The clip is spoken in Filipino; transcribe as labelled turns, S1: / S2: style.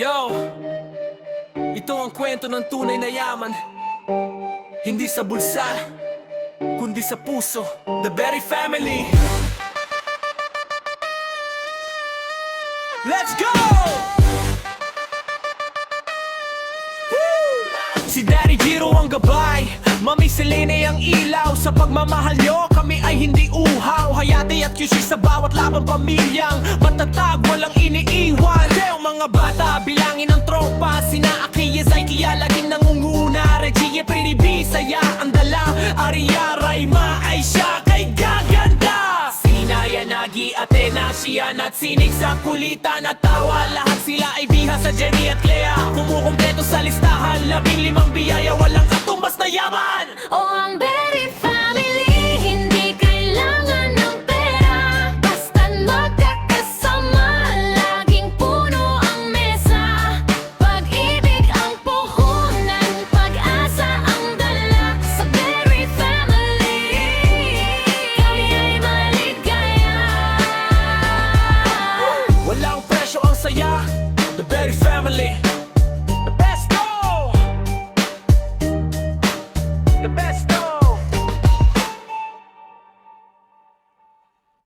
S1: Yo, ito ang kwento ng tunay na yaman. Hindi sa bulsa, kundi sa puso. The Berry Family. Let's go! Woo! Si Daddy Giro ang gabay, Mami Selene ang ilaw. Sa pagmamahal nyo, kami ay hindi uhaw. Hayate at QC sa bawat labang pamilyang matatag, walang iniiwan. Ang mga bata, bilangin ang tropa. Sina Akiyas ay kaya laging nangunguna. Regie, Pretty B, saya ang dala. Aria, Raima ay siya kay gaganda. Sina Yanagi, Athena, Shian at Sinig sa kulitan at tawa. Lahat sila ay biha sa Jenny at Clea. Kumukumpleto sa listahan, 15 biyaya, walang katumbas na yaman.